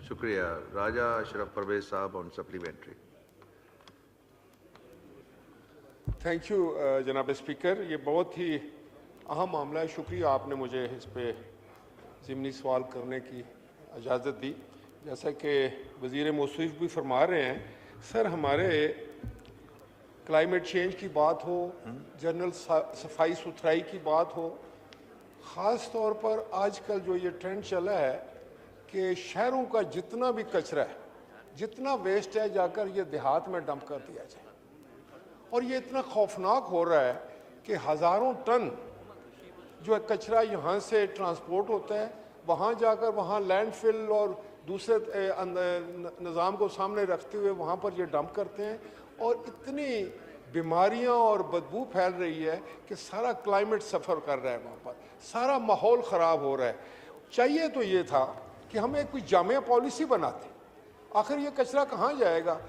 शुक्रिया। राजा अशरफ परवेज साहब on supplementary. Thank you जनाब स्पीकर, ये बहुत ही अहम मामला है। शुक्रिया आपने मुझे इस पे ज़िमनी सवाल करने की इजाज़त दी। जैसा कि वज़ीर मौसूफ भी फरमा रहे हैं, सर हमारे क्लाइमेट चेंज की बात हो, जनरल सफाई सुथराई की बात हो, ख़ास तौर पर आजकल जो ये ट्रेंड चला है कि शहरों का जितना भी कचरा है, जितना वेस्ट है, जाकर ये देहात में डंप कर दिया जाए। और ये इतना खौफनाक हो रहा है कि हज़ारों टन जो कचरा यहाँ से ट्रांसपोर्ट होता है, वहाँ जाकर वहाँ लैंडफिल और दूसरे निज़ाम को सामने रखते हुए वहाँ पर ये डंप करते हैं और इतनी बीमारियाँ और बदबू फैल रही है कि सारा क्लाइमेट सफ़र कर रहा है, वहाँ पर सारा माहौल ख़राब हो रहा है। चाहिए तो ये था कि हम एक कोई जामिया पॉलिसी बनाते। आखिर ये कचरा कहाँ जाएगा?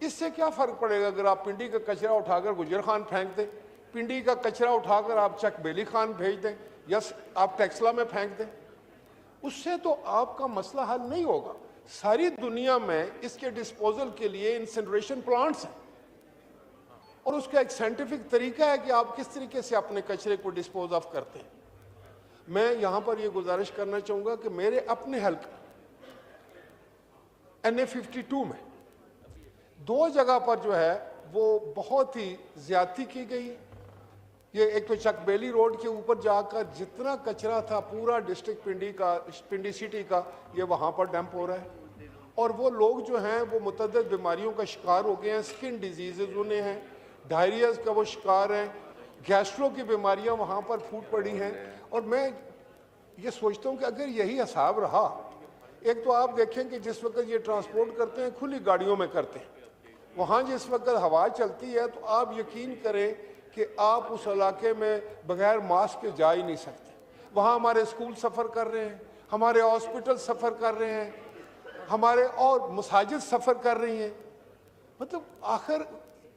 इससे क्या फ़र्क पड़ेगा अगर आप पिंडी का कचरा उठाकर गुजर खान फेंक दें, पिंडी का कचरा उठाकर आप चक बेली खान भेज दें या आप टेक्सला में फेंक दें? उससे तो आपका मसला हल नहीं होगा। सारी दुनिया में इसके डिस्पोजल के लिए इंसिनरेशन प्लांट्स हैं और उसका एक साइंटिफिक तरीका है कि आप किस तरीके से अपने कचरे को डिस्पोज ऑफ करते हैं। मैं यहाँ पर ये गुजारिश करना चाहूँगा कि मेरे अपने हल्के NA52 में 2 जगह पर जो है वो बहुत ही ज्यादती की गई। ये एक तो चकबेली रोड के ऊपर जाकर जितना कचरा था पूरा डिस्ट्रिक्ट पिंडी सिटी का, ये वहाँ पर डंप हो रहा है और वो लोग जो हैं वो मुतअद्दिद बीमारियों का शिकार हो गए हैं। स्किन डिजीज़ उन्हें हैं, डायरिया का वो शिकार हैं, गैस्ट्रो की बीमारियाँ वहाँ पर फूट पड़ी हैं। और मैं ये सोचता हूँ कि अगर यही हिसाब रहा, एक तो आप देखें कि जिस वक्त ये ट्रांसपोर्ट करते हैं खुली गाड़ियों में करते हैं, वहाँ जिस वक्त हवा चलती है तो आप यकीन करें कि आप उस इलाके में बगैर मास्क के जा ही नहीं सकते। वहाँ हमारे स्कूल सफ़र कर रहे हैं, हमारे हॉस्पिटल सफ़र कर रहे हैं, हमारे और मसाजिद सफ़र कर रही हैं। मतलब आखिर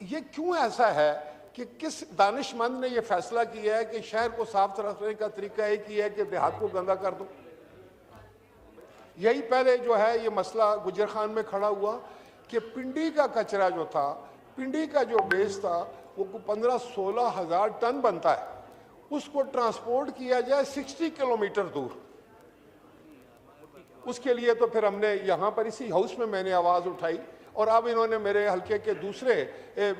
ये क्यों ऐसा है कि किस दानिशमंद ने यह फैसला किया है कि शहर को साफ रखने का तरीका एक ही है कि देहात को गंदा कर दो? यही पहले जो है ये मसला गुजर खान में खड़ा हुआ कि पिंडी का कचरा जो था, पिंडी का जो वेस्ट था, वो 15-16 हज़ार टन बनता है, उसको ट्रांसपोर्ट किया जाए 60 किलोमीटर दूर। उसके लिए तो फिर हमने यहाँ पर इसी हाउस में मैंने आवाज़ उठाई और अब इन्होंने मेरे हल्के के दूसरे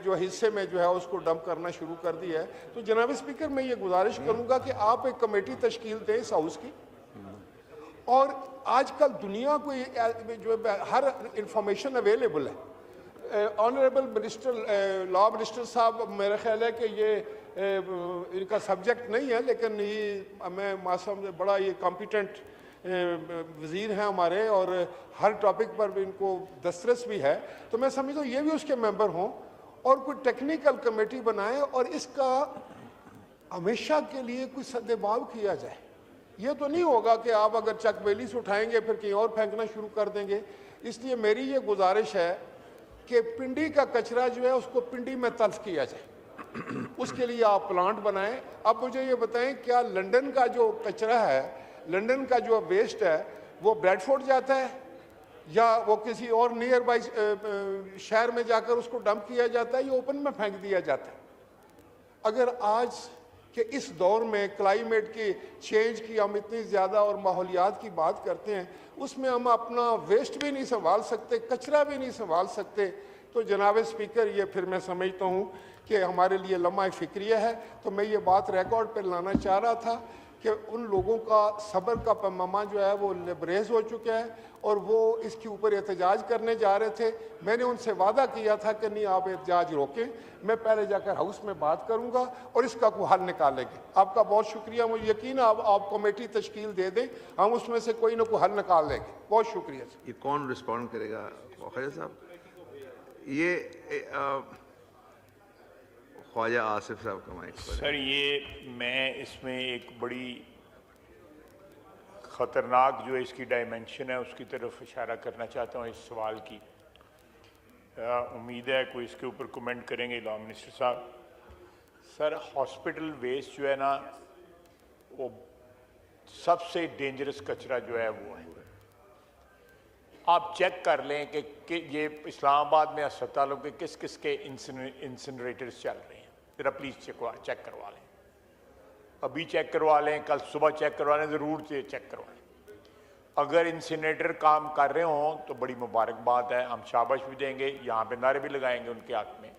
जो हिस्से में जो है उसको डंप करना शुरू कर दिया है। तो जनाब स्पीकर, मैं ये गुजारिश करूँगा कि आप एक कमेटी तश्कील दें इस हाउस की। और आजकल दुनिया को जो हर इंफॉर्मेशन अवेलेबल है। ऑनरेबल मिनिस्टर लॉ मिनिस्टर साहब, मेरा ख्याल है कि ये इनका सब्जेक्ट नहीं है, लेकिन ये मैं मासूम बड़ा ये कॉम्पिटेंट वज़ीर हैं हमारे और हर टॉपिक पर इनको दस्तरस भी है। तो मैं समझता हूँ ये भी उसके मेंबर हों और कोई टेक्निकल कमेटी बनाए और इसका हमेशा के लिए कोई सद्भाव किया जाए। ये तो नहीं होगा कि आप अगर चकबेली से उठाएंगे फिर कहीं और फेंकना शुरू कर देंगे। इसलिए मेरी ये गुजारिश है कि पिंडी का कचरा जो है उसको पिंडी में तल्फ किया जाए, उसके लिए आप प्लांट बनाएं। अब मुझे ये बताएं, क्या लंदन का जो कचरा है, लंदन का जो वेस्ट है, वो ब्रैडफोर्ड जाता है या वो किसी और नियर बाई शहर में जाकर उसको डंप किया जाता है या ओपन में फेंक दिया जाता है? अगर आज कि इस दौर में क्लाइमेट की चेंज की हम इतनी ज़्यादा और माहौलियात की बात करते हैं, उसमें हम अपना वेस्ट भी नहीं संभाल सकते, कचरा भी नहीं संभाल सकते, तो जनाब स्पीकर ये फिर मैं समझता हूँ कि हमारे लिए लम्हा फ़िक्रिया है। तो मैं ये बात रिकॉर्ड पर लाना चाह रहा था कि उन लोगों का सब्र का पैमाना जो है वो लबरेज हो चुका है और वो इसके ऊपर एहतजाज करने जा रहे थे। मैंने उनसे वादा किया था कि नहीं, आप एहतजाज रोकें, मैं पहले जाकर हाउस में बात करूंगा और इसका कोई हल निकालेंगे। आपका बहुत शुक्रिया, मुझे यकीन है आप कमेटी तश्कील दे दें, हम उसमें से कोई ना कोई हल निकाल लेंगे। बहुत शुक्रिया। ये कौन रिस्पॉन्ड करेगा? ख्वाजा साहब, ये ख्वाजा आसिफ साहब का माइक पर। सर, ये मैं इसमें एक बड़ी ख़तरनाक जो इसकी डायमेंशन है उसकी तरफ इशारा करना चाहता हूँ इस सवाल की। उम्मीद है कोई इसके ऊपर कमेंट करेंगे लॉ मिनिस्टर साहब। सर, हॉस्पिटल वेस्ट जो है ना, वो सबसे डेंजरस कचरा जो है वो है। आप चेक कर लें कि ये इस्लामाबाद में अस्पतालों के किस किस के इंसिनरेटर्स चल रहे हैं, ज़रा प्लीज़ चेक करवा लें, अभी चेक करवा लें, कल सुबह चेक करवा लें, ज़रूर से चेक करवाएं। अगर इंसिनरेटर काम कर रहे हों तो बड़ी मुबारकबाद है, हम शाबाश भी देंगे, यहाँ पे नारे भी लगाएंगे उनके हक में।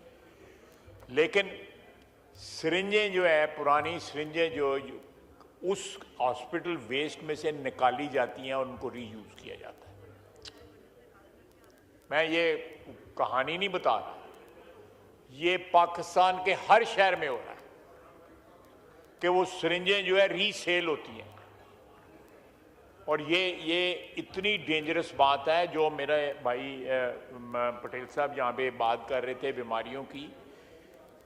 लेकिन सिरिंजें जो है, पुरानी सिरिंजें जो उस हॉस्पिटल वेस्ट में से निकाली जाती हैं और उनको रीयूज़ किया जाता है। मैं ये कहानी नहीं बता रहा, ये पाकिस्तान के हर शहर में हो रहा है कि वो सिरिंजें जो है रीसेल होती हैं। और ये इतनी डेंजरस बात है जो मेरे भाई पटेल साहब यहाँ पे बात कर रहे थे बीमारियों की।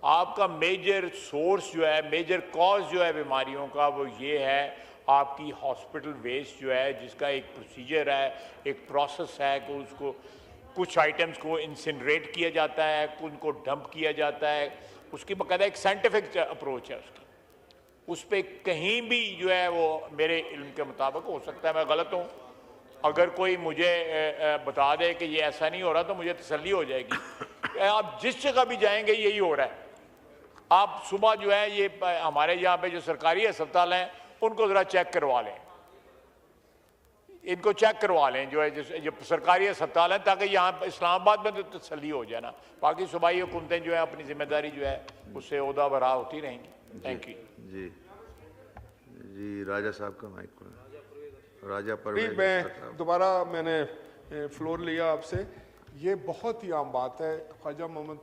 आपका मेजर सोर्स जो है, मेजर कॉज जो है बीमारियों का, वो ये है आपकी हॉस्पिटल वेस्ट जो है, जिसका एक प्रोसीजर है, एक प्रोसेस है कि उसको कुछ आइटम्स को इंसिनरेट किया जाता है, उनको डंप किया जाता है, उसकी बाकायदा एक साइंटिफिक अप्रोच है उसकी। उस पर कहीं भी जो है वो मेरे इल्म के मुताबिक, हो सकता है मैं गलत हूँ, अगर कोई मुझे बता दे कि ये ऐसा नहीं हो रहा तो मुझे तसल्ली हो जाएगी। आप जिस जगह भी जाएंगे यही हो रहा है। आप सुबह जो है ये हमारे यहाँ पे जो सरकारी अस्पताल हैं उनको ज़रा चेक करवा लें, इनको चेक करवा लें जो है जो सरकारी अस्पताल हैं, ताकि यहाँ इस्लामाबाद में तो तसल्ली हो जाए ना। बाकी सूबाई हुकूमतें जो है अपनी जिम्मेदारी जो है उससे ओहदा बरा होती रहेंगी। थैंक यू जी जी। राजा साहब का माइक खोलें। राजा अभी परवेज मैं दोबारा मैंने फ्लोर लिया आपसे। ये बहुत ही आम बात है, ख्वाजा मोहम्मद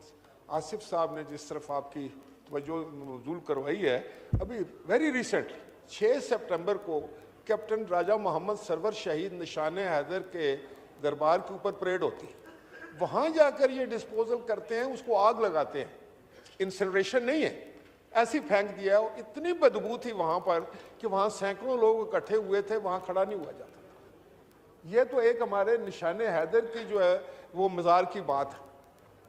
आसिफ साहब ने जिस तरफ आपकी तवज्जो मबज़ूल करवाई है, अभी वेरी रिसेंटली 6 सितंबर को कैप्टन राजा मोहम्मद सरवर शहीद निशान हैदर के दरबार के ऊपर परेड होती है। वहाँ जाकर ये डिस्पोजल करते हैं, उसको आग लगाते हैं, इंसिनरेशन नहीं है, ऐसी फेंक दिया है। इतनी बदबू थी वहाँ पर कि वहाँ सैकड़ों लोग इकट्ठे हुए थे, वहाँ खड़ा नहीं हुआ जाता था। ये तो एक हमारे निशान हैदर की जो है वो मज़ार की बात है।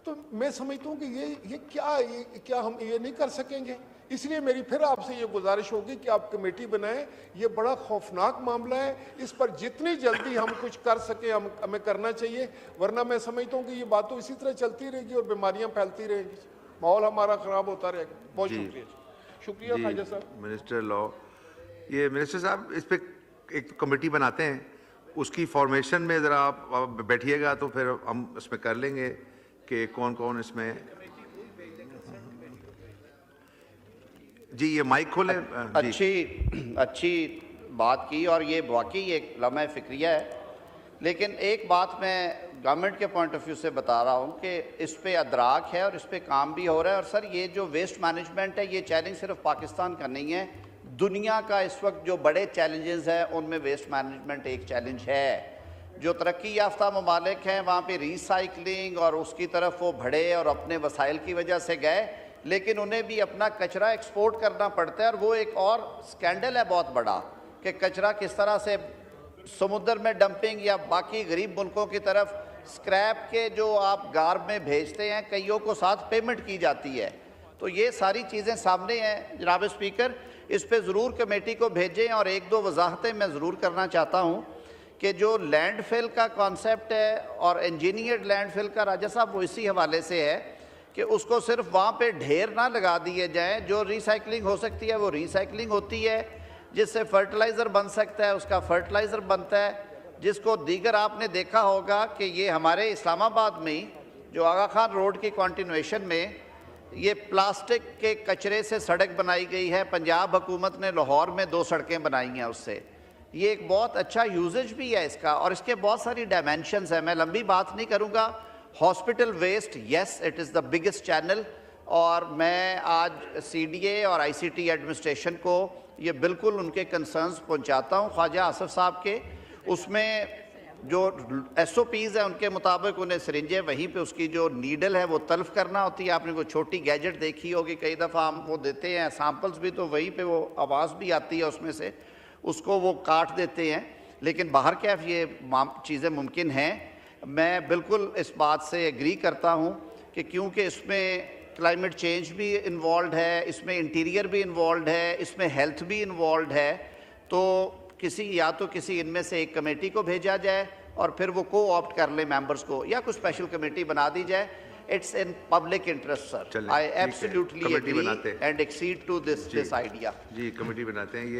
तो मैं समझता हूँ कि ये क्या हम ये नहीं कर सकेंगे। इसलिए मेरी फिर आपसे ये गुजारिश होगी कि आप कमेटी बनाएं। ये बड़ा खौफनाक मामला है, इस पर जितनी जल्दी हम कुछ कर सकें हमें करना चाहिए, वरना मैं समझता हूँ कि ये बात तो इसी तरह चलती रहेगी और बीमारियां फैलती रहेंगी, माहौल हमारा खराब होता रहेगा। बहुत शुक्रिया ख्वाजा साहब। मिनिस्टर लॉ, ये मिनिस्टर साहब इस पे एक कमेटी बनाते हैं, उसकी फॉर्मेशन में ज़रा आप बैठिएगा तो फिर हम इसमें कर लेंगे कि कौन कौन इसमें। जी ये माइक खोले। अच्छी बात की और ये वाकई एक लम्हा फ़िक्रिया है। लेकिन एक बात मैं गवर्नमेंट के पॉइंट ऑफ व्यू से बता रहा हूँ कि इस पे अदराक है और इस पे काम भी हो रहा है। और सर ये जो वेस्ट मैनेजमेंट है, ये चैलेंज सिर्फ पाकिस्तान का नहीं है, दुनिया का इस वक्त जो बड़े चैलेंजेस हैं उनमें वेस्ट मैनेजमेंट एक चैलेंज है। जो तरक्की याफ्ता ममालिक हैं वहाँ पे रिसाइकलिंग और उसकी तरफ वो बढ़े और अपने वसाइल की वजह से गए, लेकिन उन्हें भी अपना कचरा एक्सपोर्ट करना पड़ता है। और वो एक और स्कैंडल है बहुत बड़ा कि कचरा किस तरह से समुद्र में डंपिंग या बाकी गरीब मुल्कों की तरफ स्क्रैप के जो आप गार्ब में भेजते हैं, कईयों को साथ पेमेंट की जाती है। तो ये सारी चीज़ें सामने हैं जनाब स्पीकर, इस पे ज़रूर कमेटी को भेजें। और एक दो वजाहतें मैं ज़रूर करना चाहता हूँ कि जो लैंडफिल का कॉन्सेप्ट है और इंजीनियर्ड लैंडफिल का, राजा साहब, वो इसी हवाले से है कि उसको सिर्फ वहाँ पे ढेर ना लगा दिए जाएं। जो रिसाइकलिंग हो सकती है वो रिसाइकलिंग होती है, जिससे फर्टिलाइज़र बन सकता है उसका फर्टिलाइज़र बनता है। जिसको दीगर आपने देखा होगा कि ये हमारे इस्लामाबाद में ही जो आगा खान रोड की कॉन्टिन्यूएशन में ये प्लास्टिक के कचरे से सड़क बनाई गई है। पंजाब हुकूमत ने लाहौर में 2 सड़कें बनाई हैं उससे। ये एक बहुत अच्छा यूजेज भी है इसका और इसके बहुत सारी डायमेंशंस हैं। मैं लंबी बात नहीं करूँगा। Hospital waste, yes it is the biggest channel. और मैं आज CDA और ICT एडमिनिस्ट्रेशन को ये बिल्कुल उनके कंसर्न्स पहुंचाता हूं ख्वाजा आसिफ साहब के। उसमें जो SOPs हैं उनके मुताबिक उन्हें सिरिंजें वहीं पे उसकी जो नीडल है वो तल्फ करना होती है। आपने कोई छोटी गैजेट देखी होगी, कई दफ़ा हम वो देते हैं सैम्पल्स भी, तो वहीं पे वो आवाज़ भी आती है उसमें से, उसको वो काट देते हैं। लेकिन बाहर कैफ ये चीज़ें मुमकिन हैं। मैं बिल्कुल इस बात से एग्री करता हूँ कि क्योंकि इसमें क्लाइमेट चेंज भी इन्वॉल्व है, इसमें इंटीरियर भी इन्वॉल्व है, इसमें हेल्थ भी इन्वॉल्व है। तो किसी इनमें से एक कमेटी को भेजा जाए और फिर वो को ऑप्ट कर ले मेंबर्स को, या कोई स्पेशल कमेटी बना दी जाए। It's in public interest sir, चलें, आई ठीक है। एब्सोल्युटली कमेटी एग्री बनाते हैं। And accede to this idea. जी, कमेटी बनाते हैं ये।